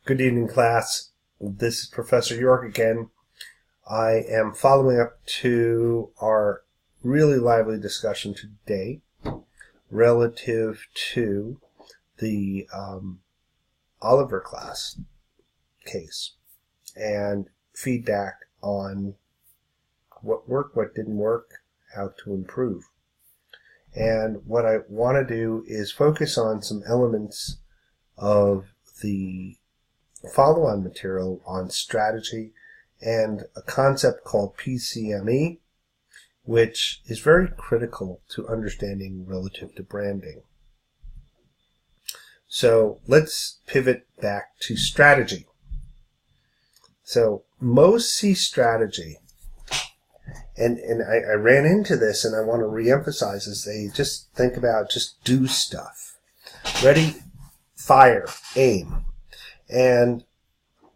Good evening, class. This is Professor York again. I am following up to our really lively discussion today relative to the Oliver class case and feedback on what worked, what didn't work, how to improve. And what I want to do is focus on some elements of the follow-on material on strategy and a concept called PCME, which is very critical to understanding relative to branding. So let's pivot back to strategy. So most see strategy, and I ran into this and I want to reemphasize this, they just think about just do stuff. Ready, fire, aim. And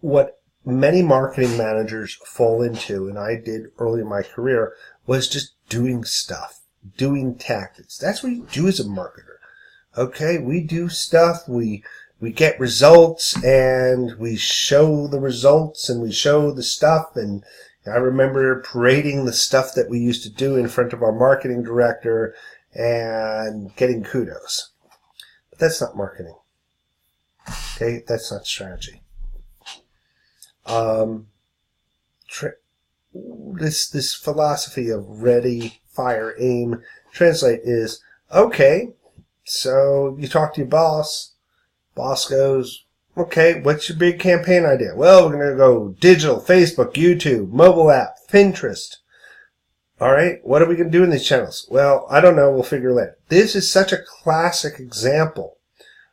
what many marketing managers fall into, and I did early in my career, was just doing stuff, doing tactics. That's what you do as a marketer. Okay, we do stuff, we get results, and we show the results, and we show the stuff, and I remember parading the stuff that we used to do in front of our marketing director and getting kudos. But that's not marketing. Okay, that's not strategy. This philosophy of ready, fire, aim, translate is, okay, so you talk to your boss. Boss goes, okay, what's your big campaign idea? Well, we're going to go digital, Facebook, YouTube, mobile app, Pinterest. All right, what are we going to do in these channels? Well, I don't know, we'll figure it out. This is such a classic example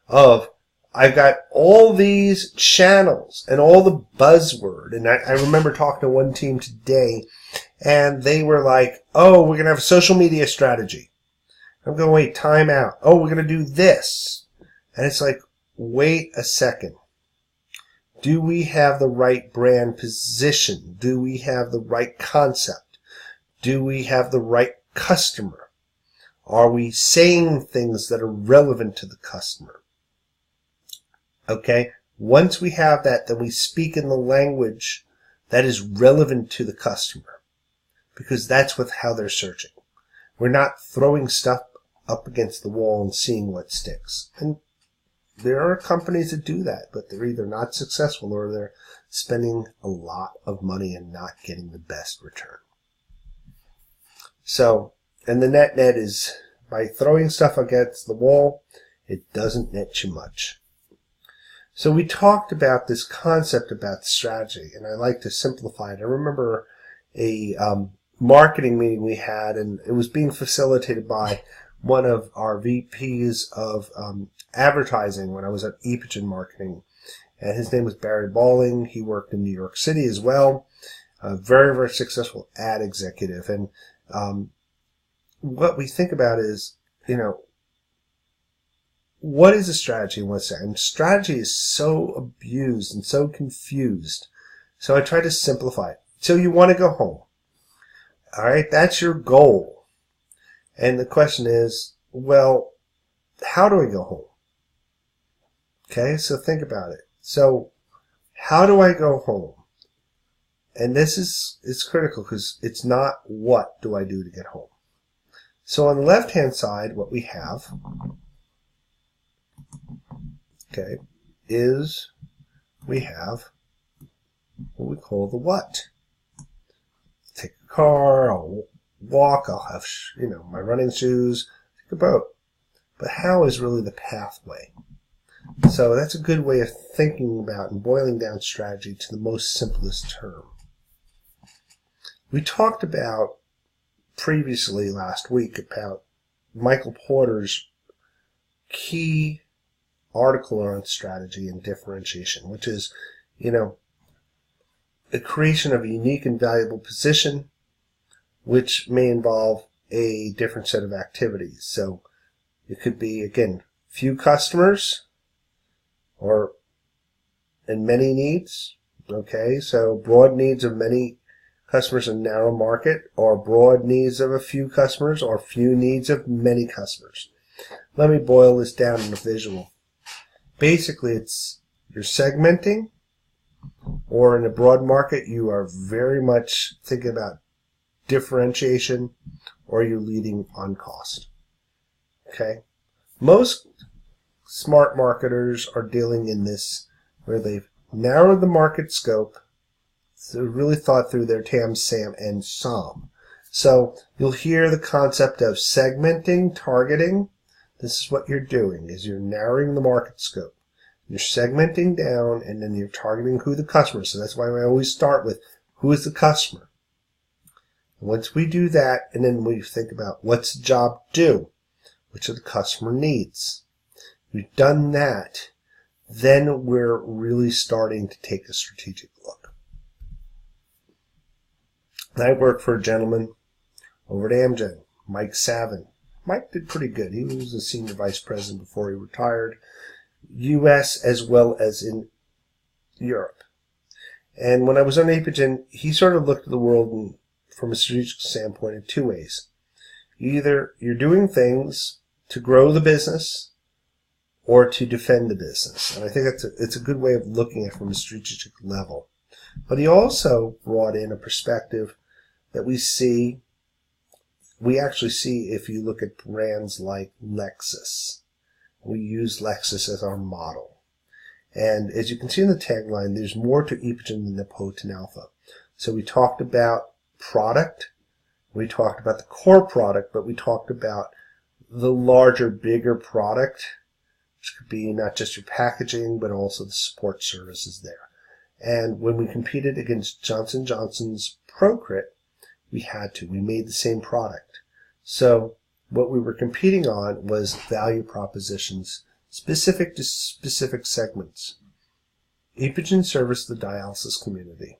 of I've got all these channels and all the buzzword. And I remember talking to one team today, and they were like, oh, we're going to have a social media strategy. I'm going, wait, time out. Oh, we're going to do this. And it's like, wait a second. Do we have the right brand position? Do we have the right concept? Do we have the right customer? Are we saying things that are relevant to the customer? Okay, once we have that, then we speak in the language that is relevant to the customer, because that's how they're searching. We're not throwing stuff up against the wall and seeing what sticks. And there are companies that do that, but they're either not successful or they're spending a lot of money and not getting the best return. So, and the net is, by throwing stuff against the wall, it doesn't net you much. So we talked about this concept about strategy, and I like to simplify it. I remember a marketing meeting we had, and it was being facilitated by one of our VPs of advertising when I was at Epigen Marketing, and his name was Barry Balling. He worked in New York City as well, a very, very successful ad executive. And what we think about is, what is a strategy in one second? And strategy is so abused and so confused. So I try to simplify it. So you want to go home. All right, that's your goal. And the question is, well, how do I go home? Okay, so think about it. So how do I go home? And this is critical, because it's not what do I do to get home. So on the left-hand side, what we have, okay, is we have what we call the what. Take a car, I'll walk, I'll have, my running shoes, take a boat. But how is really the pathway? So that's a good way of thinking about and boiling down strategy to the most simplest term. We talked about previously last week about Michael Porter's key article on strategy and differentiation, which is, the creation of a unique and valuable position, which may involve a different set of activities. So it could be, again, few customers and many needs. Okay, so broad needs of many customers in a narrow market, or broad needs of a few customers, or few needs of many customers. Let me boil this down in a visual. Basically, it's You're segmenting, or in a broad market, you are very much thinking about differentiation, or you're leading on cost. Okay? Most smart marketers are dealing in this where they've narrowed the market scope, so really thought through their TAM, SAM, and SOM. So you'll hear the concept of segmenting, targeting. This is what you're doing, is you're narrowing the market scope. You're segmenting down, and then you're targeting who the customer is. So that's why I always start with who is the customer. And once we do that, and then we think about what's the job do, which are the customer needs. We've done that, then we're really starting to take a strategic look. I worked for a gentleman over at Amgen, Mike Savin. Mike did pretty good. He was a senior vice president before he retired, U.S. as well as in Europe. And when I was on Apigen, he sort of looked at the world from a strategic standpoint in two ways. Either you're doing things to grow the business or to defend the business. And I think it's a good way of looking at it from a strategic level. But he also brought in a perspective that we actually see if you look at brands like Lexus. We use Lexus as our model. And as you can see in the tagline, there's more to Epigen than the potent alpha. So we talked about product, we talked about the core product, but we talked about the larger, bigger product, which could be not just your packaging, but also the support services there. And when we competed against Johnson & Johnson's Procrit, we made the same product. So what we were competing on was value propositions specific to specific segments. Epigen serviced the dialysis community.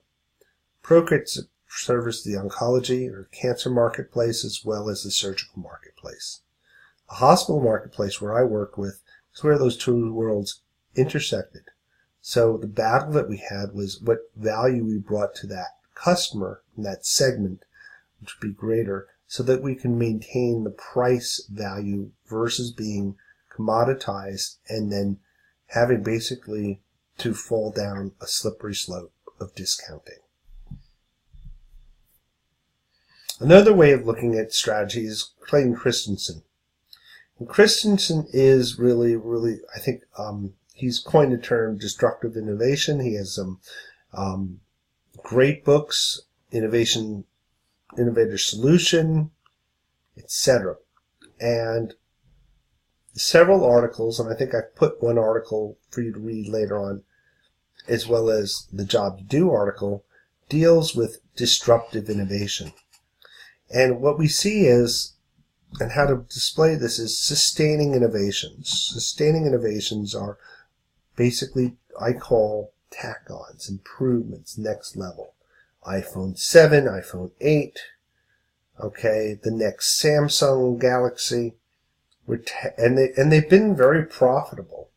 Procrit serviced the oncology or cancer marketplace as well as the surgical marketplace. The hospital marketplace where I worked with is where those two worlds intersected. So the battle that we had was what value we brought to that customer in that segment, which would be greater, so that we can maintain the price value versus being commoditized and then having basically to fall down a slippery slope of discounting. Another way of looking at strategy is Clayton Christensen. And Christensen is really, I think he's coined the term disruptive innovation. He has some great books, Innovator Solution, etc. And several articles, and I think I've put one article for you to read later on, as well as the Job to Do article, deals with disruptive innovation. And what we see is, and how to display this, is sustaining innovations. Sustaining innovations are basically, I call tack-ons, improvements, next level. iPhone 7, iPhone 8, okay, the next Samsung Galaxy, and they've been very profitable,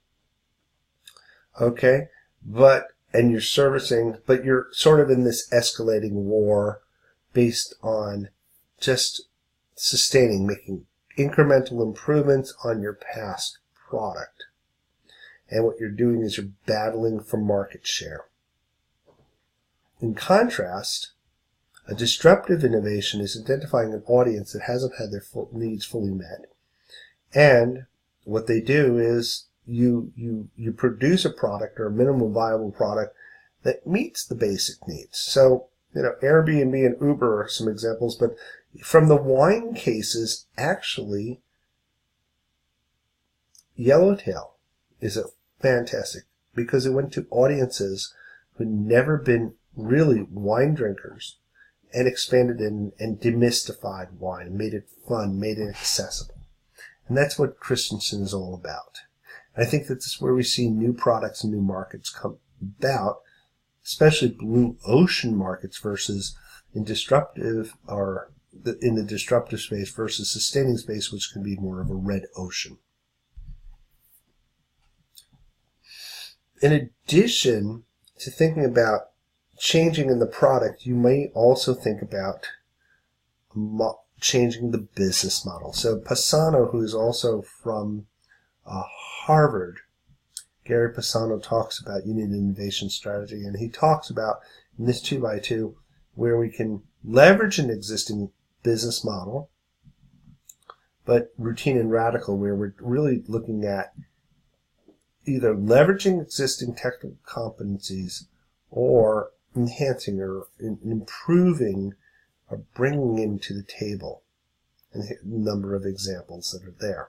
okay, but you're sort of in this escalating war based on just sustaining, making incremental improvements on your past product. And what you're doing is you're battling for market share. In contrast, a disruptive innovation is identifying an audience that hasn't had their needs fully met. And what they do is you produce a product or a minimum viable product that meets the basic needs. So, Airbnb and Uber are some examples, but from the wine cases, actually, Yellowtail is a fantastic, because it went to audiences who'd never been really wine drinkers and expanded and demystified wine, made it fun, made it accessible. And that's what Christensen is all about. And I think that's where we see new products and new markets come about, especially blue ocean markets versus in the disruptive space versus sustaining space, which can be more of a red ocean. In addition to thinking about changing in the product, you may also think about changing the business model. So Passano, who is also from Harvard, Gary Pisano talks about you need an innovation strategy, and he talks about in this 2x2 where we can leverage an existing business model, but routine and radical, where we're really looking at either leveraging existing technical competencies or enhancing or improving or bringing into the table, and a number of examples that are there.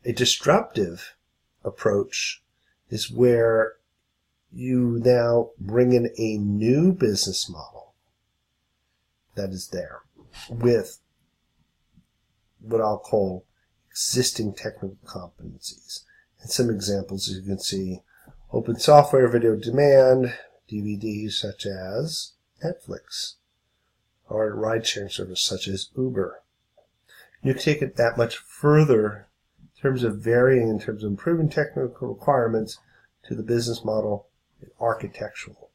A disruptive approach is where you now bring in a new business model that is there with what I'll call existing technical competencies. And some examples, as you can see, open software video demand, DVDs such as Netflix, or a ride-sharing service such as Uber. You can take it that much further in terms of varying, in terms of improving technical requirements to the business model and architectural.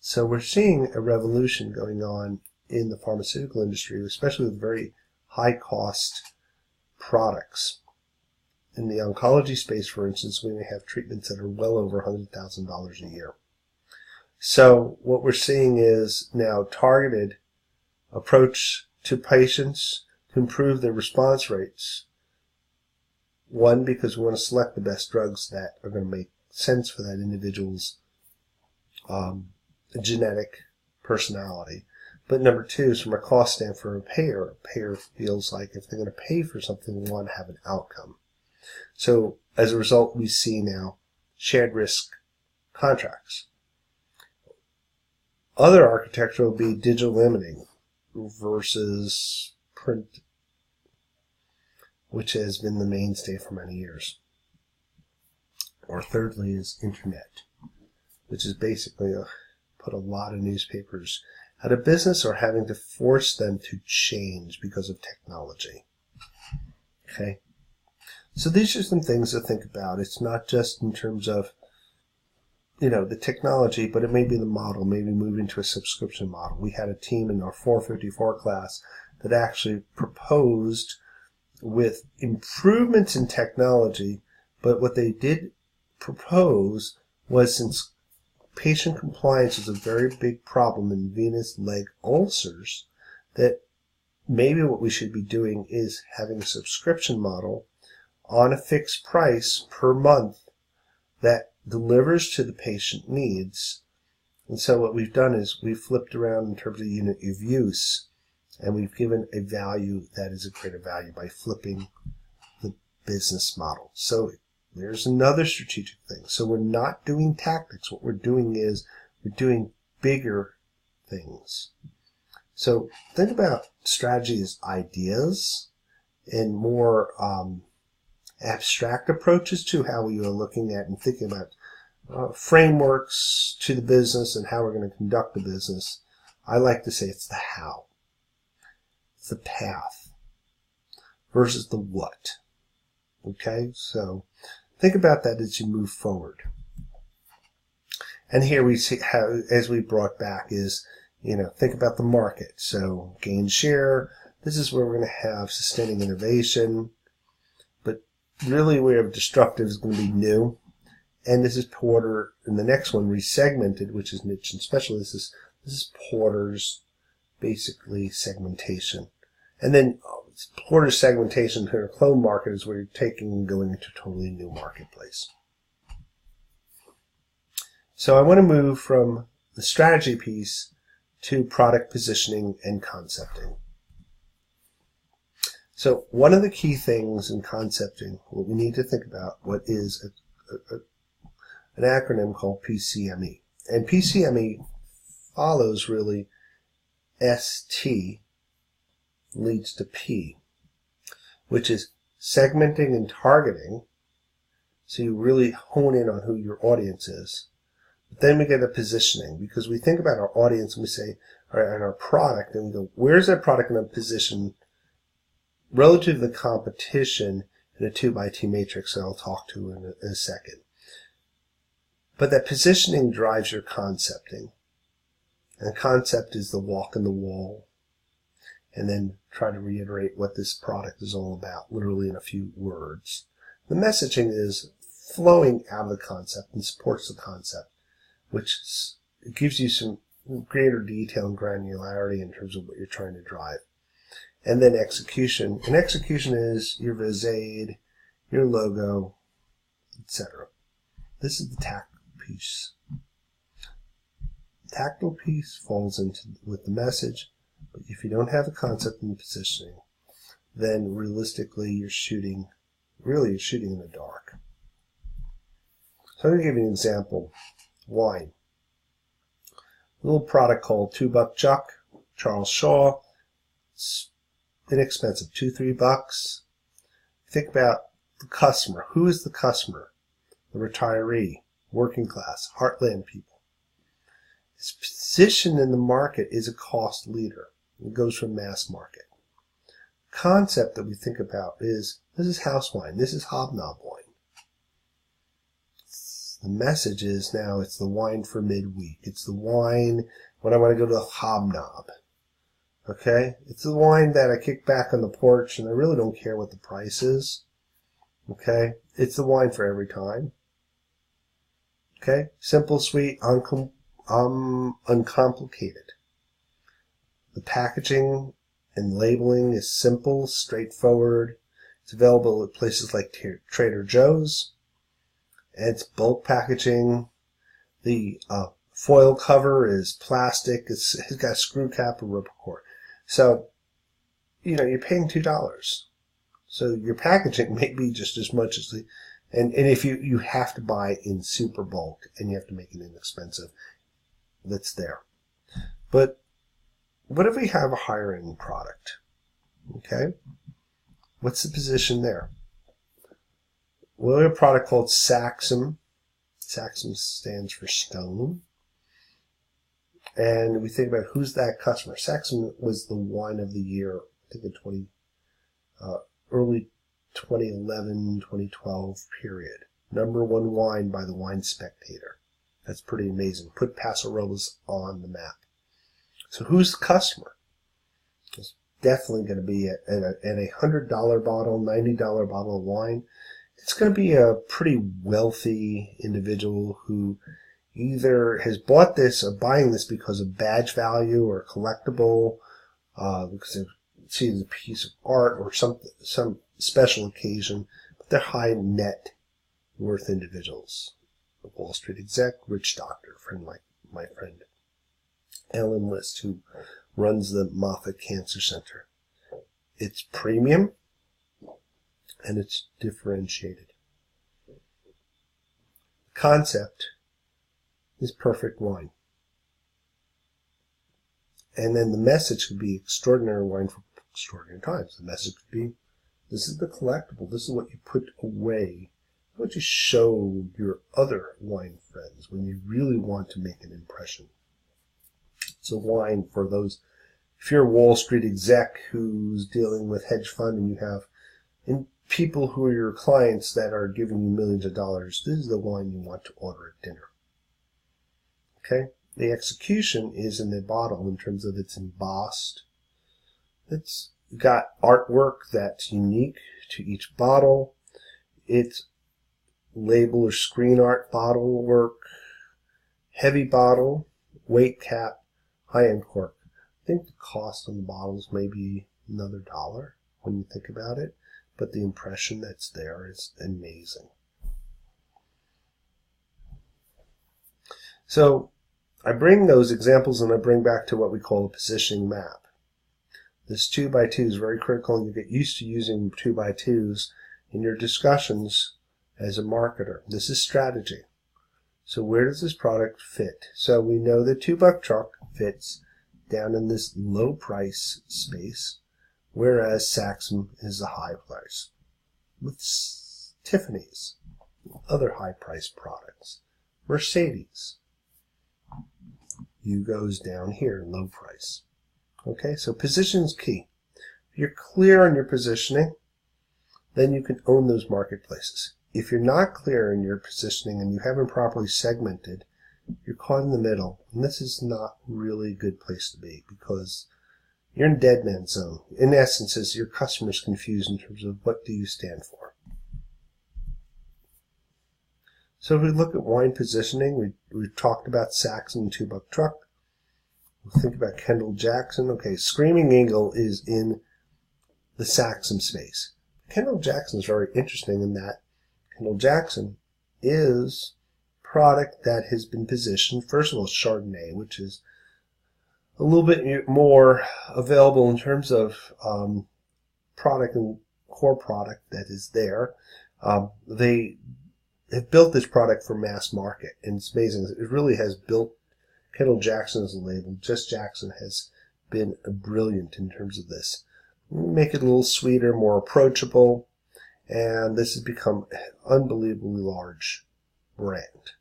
So we're seeing a revolution going on in the pharmaceutical industry, especially with very high-cost products. In the oncology space, for instance, we may have treatments that are well over $100,000 a year. So what we're seeing is now targeted approach to patients to improve their response rates. One, because we want to select the best drugs that are going to make sense for that individual's genetic personality. But number two is from a cost standpoint for a payer. A payer feels like if they're going to pay for something, they want to have an outcome. So as a result, we see now shared risk contracts. Other architecture will be digital imaging versus print, which has been the mainstay for many years. Or thirdly is internet, which is basically put a lot of newspapers out of business or having to force them to change because of technology. Okay? So these are some things to think about. It's not just in terms of, the technology, but it may be the model, maybe move into a subscription model. We had a team in our 454 class that actually proposed with improvements in technology, but what they did propose was, since patient compliance is a very big problem in venous leg ulcers, that maybe what we should be doing is having a subscription model on a fixed price per month that delivers to the patient needs. And so what we've done is we've flipped around in terms of unit of use, and we've given a value that is a greater value by flipping the business model. So there's another strategic thing. So we're not doing tactics. What we're doing is we're doing bigger things. So think about strategy as ideas and more abstract approaches to how we are looking at and thinking about frameworks to the business and how we're going to conduct the business. I like to say it's the how. It's the path versus the what. Okay, so think about that as you move forward. And here we see how, as we brought back, is, think about the market. So gain share. This is where we're going to have sustaining innovation. But really where disruptive is going to be new. And this is Porter, and the next one, resegmented, which is niche and special. This is Porter's, basically, segmentation. And then Porter's segmentation to a clone market is where you're taking and going into a totally new marketplace. So I want to move from the strategy piece to product positioning and concepting. So one of the key things in concepting, what we need to think about, what is an acronym called PCME. And PCME follows really ST leads to P, which is segmenting and targeting. So you really hone in on who your audience is. But then we get a positioning, because we think about our audience and we say, all right, and our product, and we go, where's that product going to position relative to the competition in a 2x2 matrix that I'll talk to in a second. But that positioning drives your concepting. And the concept is the walk in the wall. And then try to reiterate what this product is all about, literally in a few words. The messaging is flowing out of the concept and supports the concept, which gives you some greater detail and granularity in terms of what you're trying to drive. And then execution. And execution is your vis-aid, your logo, etc. This is the tactile piece. The tactile piece falls into with the message, but if you don't have the concept and the positioning, then realistically you're shooting in the dark. So I'm going to give you an example. Wine. A little product called $2 Chuck, Charles Shaw. It's inexpensive, $2-3. Think about the customer. Who is the customer? The retiree, working class, heartland people. Its position in the market is a cost leader. It goes from mass market. Concept that we think about is, this is house wine, this is hobnob wine. The message is now it's the wine for midweek. It's the wine when I want to go to the hobnob. Okay? It's the wine that I kick back on the porch and I really don't care what the price is. Okay? It's the wine for every time. Okay? Simple, sweet, uncomplicated. The packaging and labeling is simple, straightforward. It's available at places like Trader Joe's. And it's bulk packaging. The foil cover is plastic. It's got a screw cap and rubber cord. So, you're paying $2. So your packaging may be just as much as the... And if you have to buy in super bulk and you have to make it inexpensive, that's there. But what if we have a higher end product? Okay? What's the position there? Well, we have a product called Saxum. Saxum stands for stone. And we think about who's that customer. Saxum was the wine of the year, I think in early 2011, 2012 period. #1 wine by the Wine Spectator. That's pretty amazing. Put Paso Robles on the map. So who's the customer? It's definitely going to be at a $100 bottle, $90 bottle of wine. It's going to be a pretty wealthy individual who either has bought this or buying this because of badge value or collectible, because they see it as a piece of art or some special occasion, but they're high net worth individuals. A Wall Street exec, rich doctor, friend like my friend Ellen List, who runs the Moffitt Cancer Center. It's premium and it's differentiated. Concept is perfect wine. And then the message could be extraordinary wine for extraordinary times. The message could be, this is the collectible. This is what you put away. What you show your other wine friends when you really want to make an impression. It's a wine for those, if you're a Wall Street exec who's dealing with hedge fund and you have people who are your clients that are giving you millions of dollars, this is the wine you want to order at dinner. Okay? The execution is in the bottle in terms of it's embossed. It's got artwork that's unique to each bottle. It's label or screen art bottle work, heavy bottle, weight cap, high-end cork. I think the cost on the bottles may be another $1 when you think about it, but the impression that's there is amazing. So I bring those examples and I bring back to what we call a positioning map. This 2x2 is very critical, and you get used to using 2x2s in your discussions as a marketer. This is strategy. So where does this product fit? So we know the $2 truck fits down in this low price space, whereas Saxum is a high price. With Tiffany's, other high price products. Mercedes, Hugo's down here, low price. Okay, so position is key. If you're clear on your positioning, then you can own those marketplaces. If you're not clear in your positioning and you haven't properly segmented, you're caught in the middle. And this is not really a good place to be because you're in dead man's zone. In essence, is your customer's confused in terms of what do you stand for. So if we look at wine positioning, we've talked about Saxon and 2 Buck Truck. We'll think about Kendall Jackson. Okay, Screaming Eagle is in the Saxon space. Kendall Jackson is very interesting in that Kendall Jackson is a product that has been positioned, first of all, Chardonnay, which is a little bit more available in terms of product and core product that is there. They have built this product for mass market, and it's amazing. It really has built Kendall Jackson as a label. Just Jackson has been brilliant in terms of this. Make it a little sweeter, more approachable, and this has become an unbelievably large brand.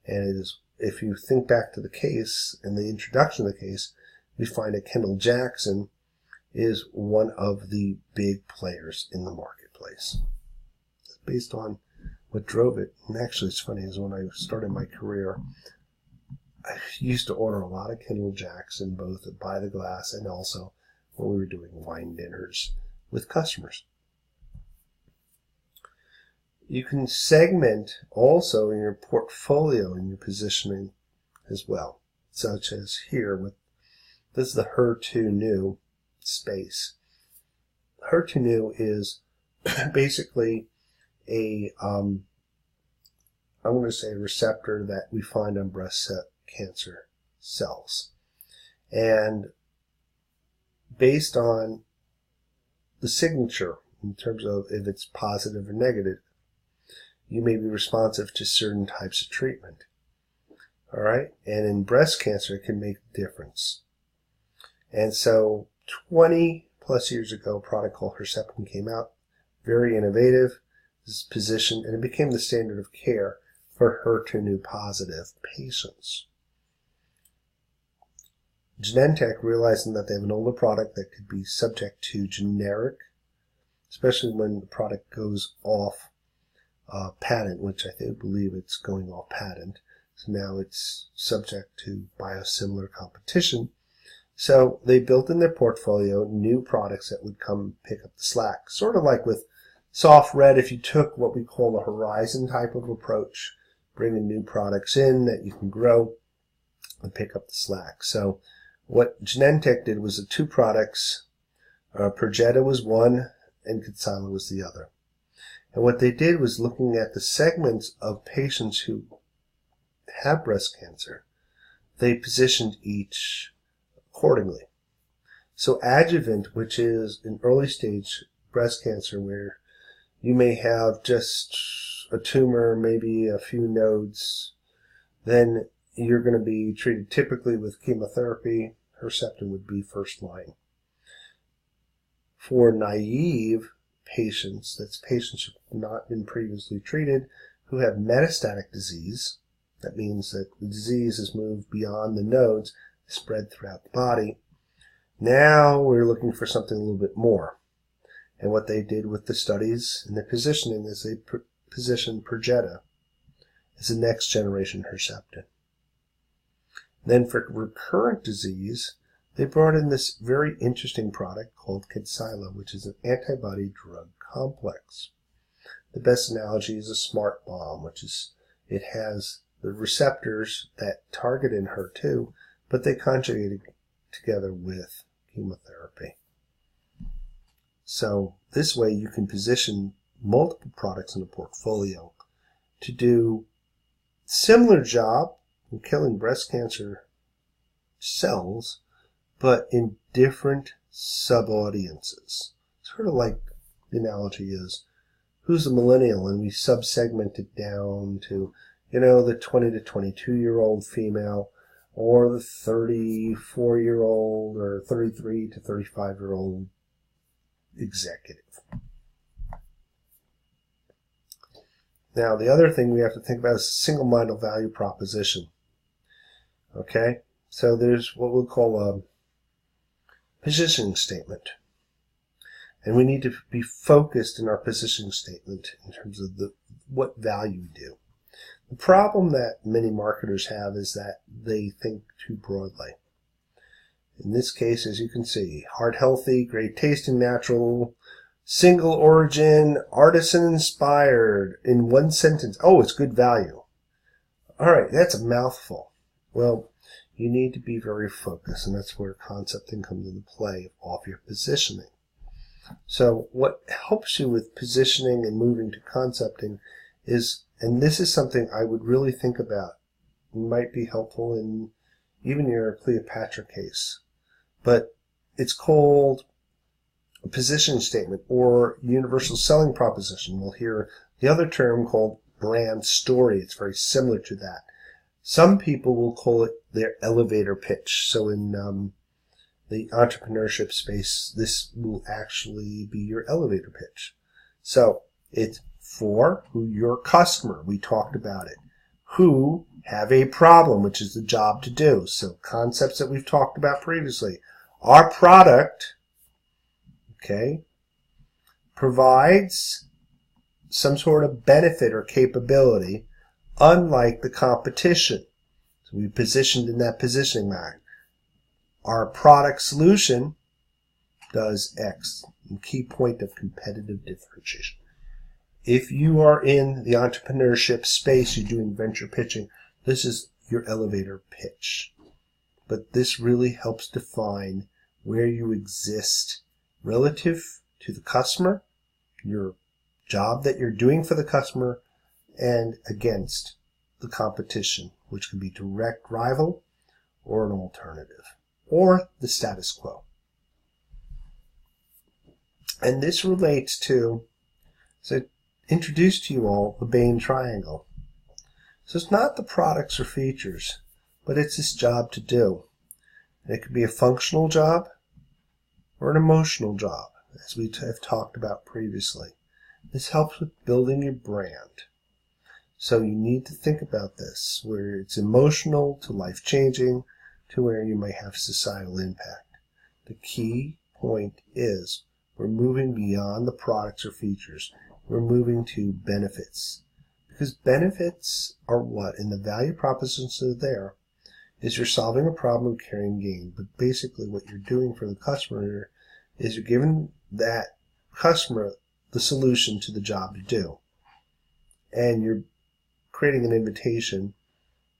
And it is, if you think back to the case and the introduction of the case, we find that Kendall Jackson is one of the big players in the marketplace. It's based on what drove it. And actually, it's funny, is when I started my career, I used to order a lot of Kendall Jackson, both by the glass and also when we were doing wine dinners with customers. You can segment also in your portfolio and your positioning as well, such as here with this is the Her Too New space. Her Too New is basically a I'm going to say a receptor that we find on breast cancer cells, and based on the signature in terms of if it's positive or negative, you may be responsive to certain types of treatment. All right, and in breast cancer, it can make a difference. And so 20 plus years ago, a product called Herceptin came out, very innovative, this position, and it became the standard of care for HER2 positive patients. Genentech, realizing that they have an older product that could be subject to generic, especially when the product goes off patent, which I believe it's going off patent, so now it's subject to biosimilar competition. So they built in their portfolio new products that would come pick up the slack. Sort of like with Soft Red, if you took what we call a horizon type of approach, bringing new products in that you can grow and pick up the slack. So what Genentech did was the 2 products, Perjeta was one and Kadcyla was the other. And what they did was looking at the segments of patients who have breast cancer, they positioned each accordingly. So adjuvant, which is an early stage breast cancer where you may have just a tumor, maybe a few nodes, then you're going to be treated typically with chemotherapy. Herceptin would be first line. For naive patients, that's patients who have not been previously treated, who have metastatic disease, that means that the disease has moved beyond the nodes, spread throughout the body. Now we're looking for something a little bit more. And what they did with the studies and the positioning is they positioned Perjeta as the next generation Herceptin. Then for recurrent disease, they brought in this very interesting product called Kadcyla, which is an antibody drug complex. The best analogy is a smart bomb, which is it has the receptors that target in HER2, but they conjugate together with chemotherapy. So this way you can position multiple products in a portfolio to do similar job in killing breast cancer cells, but in different sub-audiences. Sort of like the analogy is, who's a millennial? And we sub-segment it down to, the 20 to 22-year-old female, or the 34-year-old, or 33 to 35-year-old executive. Now, the other thing we have to think about is single-minded value proposition. Okay? So there's what we'll call a positioning statement. And we need to be focused in our positioning statement in terms of what value we do. The problem that many marketers have is that they think too broadly. In this case, as you can see, heart healthy, great tasting, natural, single origin, artisan inspired, in one sentence. Oh, it's good value. All right, that's a mouthful. Well, you need to be very focused, and that's where concepting comes into play off your positioning. So what helps you with positioning and moving to concepting is, and this is something I would really think about, it might be helpful in even your Cleopatra case, but it's called a positioning statement or universal selling proposition. We'll hear the other term called brand story. It's very similar to that. Some people will call it their elevator pitch. So in the entrepreneurship space, this will actually be your elevator pitch. So it's for who your customer, we talked about it, who have a problem, which is the job to do. So concepts that we've talked about previously. Our product, okay, provides some sort of benefit or capability unlike the competition. So we positioned in that positioning mark. Our product solution does X. The key point of competitive differentiation. If you are in the entrepreneurship space, you're doing venture pitching, this is your elevator pitch. But this really helps define where you exist relative to the customer, your job that you're doing for the customer, and against the competition, which can be direct rival or an alternative, or the status quo. And this relates to, so introduce to you all the Bain triangle. So it's not the products or features, but it's this job to do. And it could be a functional job or an emotional job, as we have talked about previously. This helps with building your brand. So you need to think about this, where it's emotional to life-changing to where you may have societal impact. The key point is we're moving beyond the products or features. We're moving to benefits. Because benefits are what? And the value propositions are there is you're solving a problem and carrying gain. But basically what you're doing for the customer is you're giving that customer the solution to the job to do. And you're creating an invitation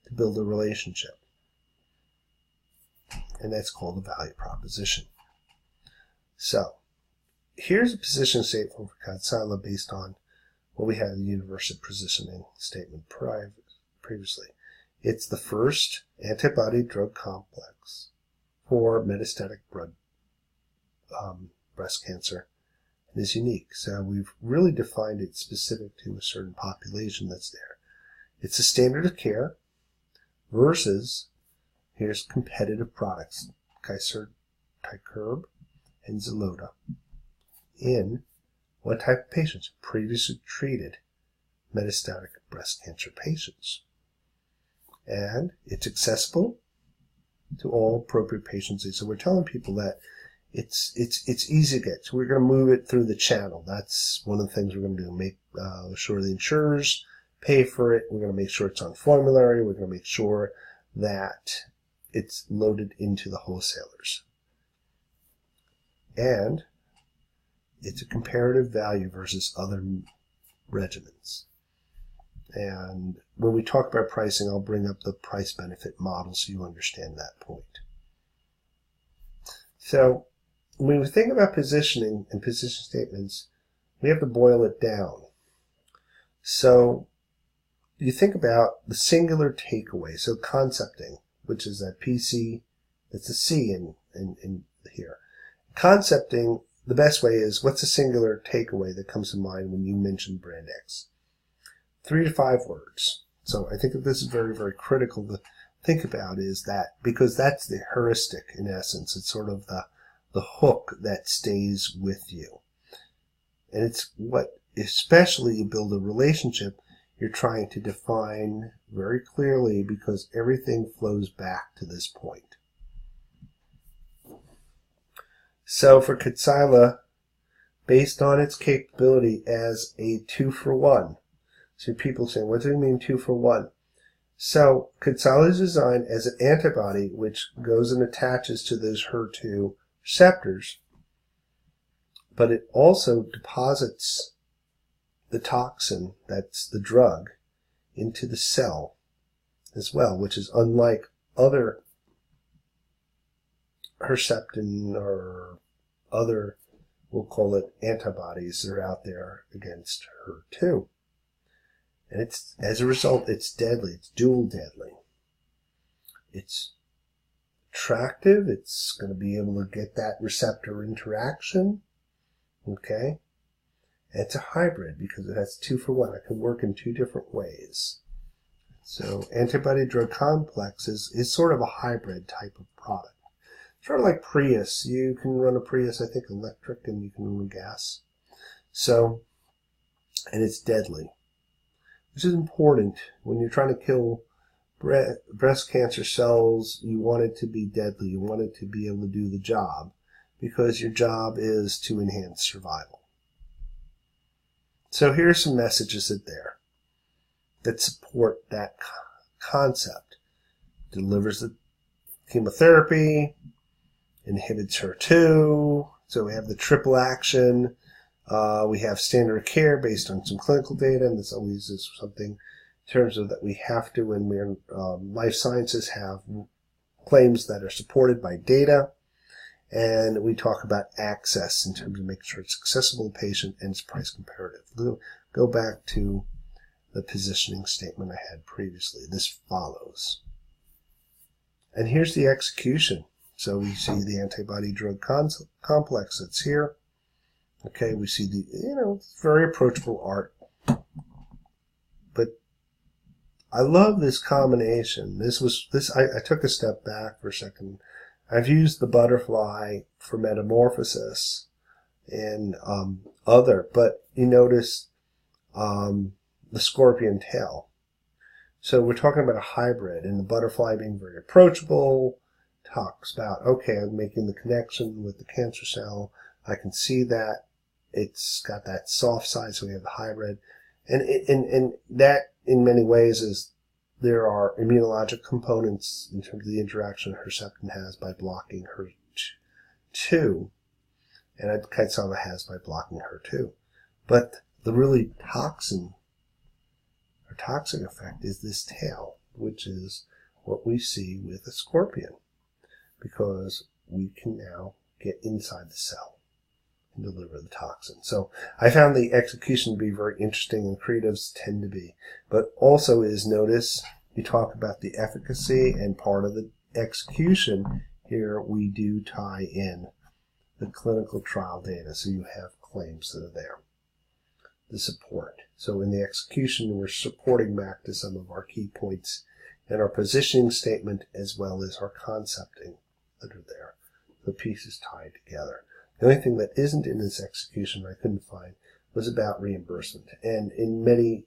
to build a relationship. And that's called a value proposition. So, here's a position statement for Katsila based on what we had in the universal positioning statement previously. It's the first antibody drug complex for metastatic breast cancer. It is unique. So we've really defined it specific to a certain population that's there. It's a standard of care versus, here's competitive products, Tykerb and Xeloda. In what type of patients? Previously treated metastatic breast cancer patients. And it's accessible to all appropriate patients. So we're telling people that it's easy to get. So we're going to move it through the channel. That's one of the things we're going to do. Make sure the insurers pay for it. We're going to make sure it's on formulary. We're going to make sure that it's loaded into the wholesalers. And it's a comparative value versus other regimens. And when we talk about pricing, I'll bring up the price benefit model so you understand that point. So when we think about positioning and position statements, we have to boil it down. So you think about the singular takeaway. So concepting, which is that PC, that's a C in here. Concepting, the best way is, what's a singular takeaway that comes to mind when you mention brand X? 3 to 5 words. So I think that this is very, very critical to think about, is that, because that's the heuristic in essence. It's sort of the hook that stays with you. And it's what, especially you build a relationship, you're trying to define very clearly, because everything flows back to this point. So for Katsila, based on its capability as a 2-for-1. So people say, what do you mean 2-for-1? So Katsila is designed as an antibody which goes and attaches to those HER2 receptors, but it also deposits the toxin, that's the drug, into the cell as well, which is unlike other Herceptin or other, we'll call it, antibodies that are out there against HER2. And it's, as a result, it's deadly. It's dual deadly. It's attractive. It's going to be able to get that receptor interaction. Okay? And it's a hybrid because it has 2 for 1. It can work in 2 different ways. So antibody drug complex is sort of a hybrid type of product. Sort of like Prius. You can run a Prius, I think, electric, and you can run gas. So, and it's deadly, which is important. When you're trying to kill breast cancer cells, you want it to be deadly. You want it to be able to do the job, because your job is to enhance survival. So here are some messages that support that concept. Delivers the chemotherapy, inhibits HER2, so we have the triple action. We have standard of care based on some clinical data, and this always is something in terms of that we have to, when we're life sciences, have claims that are supported by data. And we talk about access in terms of making sure it's accessible to the patient and it's price comparative. We'll go back to the positioning statement I had previously. This follows. And here's the execution. So we see the antibody drug complex that's here. Okay, we see the, it's very approachable art. But I love this combination. I took a step back for a second. I've used the butterfly for metamorphosis and but you notice the scorpion tail. So we're talking about a hybrid, and the butterfly being very approachable, talks about, okay, I'm making the connection with the cancer cell. I can see that. It's got that soft side, so we have the hybrid. And that, in many ways, is there are immunologic components in terms of the interaction Herceptin has by blocking HER2, and Kitesawa has by blocking HER2. But the really toxic effect is this tail, which is what we see with a scorpion, because we can now get inside the cell and deliver the toxin. So I found the execution to be very interesting, and creatives tend to be. But also notice, you talk about the efficacy, and part of the execution here, we do tie in the clinical trial data, so you have claims that are there. The support. So in the execution, we're supporting back to some of our key points in our positioning statement, as well as our concepting that are there. The pieces tied together. The only thing that isn't in this execution I couldn't find was about reimbursement. And in many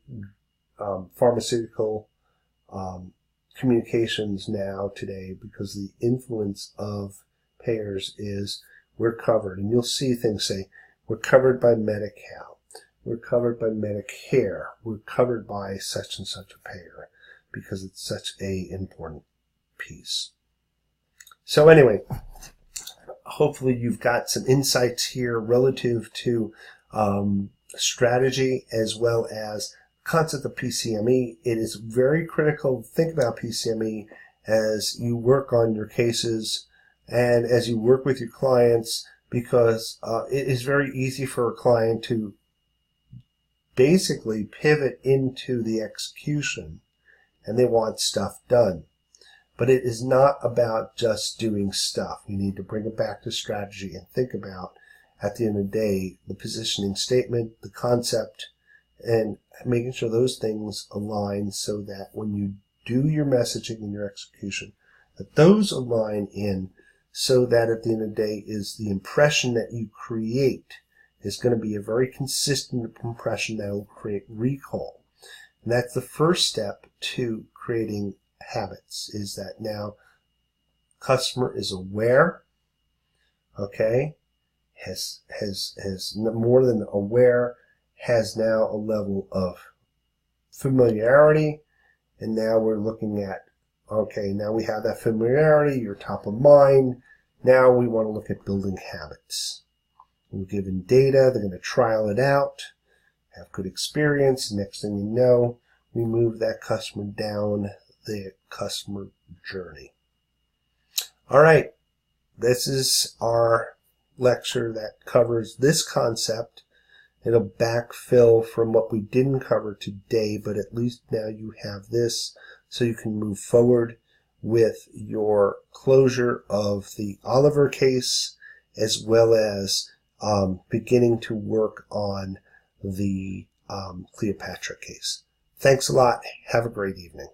pharmaceutical communications now today, because the influence of payers is we're covered. And you'll see things say, we're covered by Medi-Cal, we're covered by Medicare, we're covered by such and such a payer, because it's such a important piece. So anyway, hopefully you've got some insights here relative to strategy, as well as concept of PCME. It is very critical to think about PCME as you work on your cases and as you work with your clients, because it is very easy for a client to basically pivot into the execution, and they want stuff done. But it is not about just doing stuff. You need to bring it back to strategy and think about, at the end of the day, the positioning statement, the concept, and making sure those things align so that when you do your messaging and your execution, that those align in, so that at the end of the day is the impression that you create is going to be a very consistent impression that will create recall. And that's the first step to creating habits, is that now customer is aware, okay, has more than aware, has now a level of familiarity, and now we're looking at, okay, now we have that familiarity, you're top of mind, now we want to look at building habits. We're given data. They're going to trial it out, have good experience. Next thing you know, we move that customer down the customer journey. All right, this is our lecture that covers this concept. It'll backfill from what we didn't cover today, but at least now you have this so you can move forward with your closure of the Oliver case, as well as beginning to work on the Cleopatra case. Thanks a lot. Have a great evening.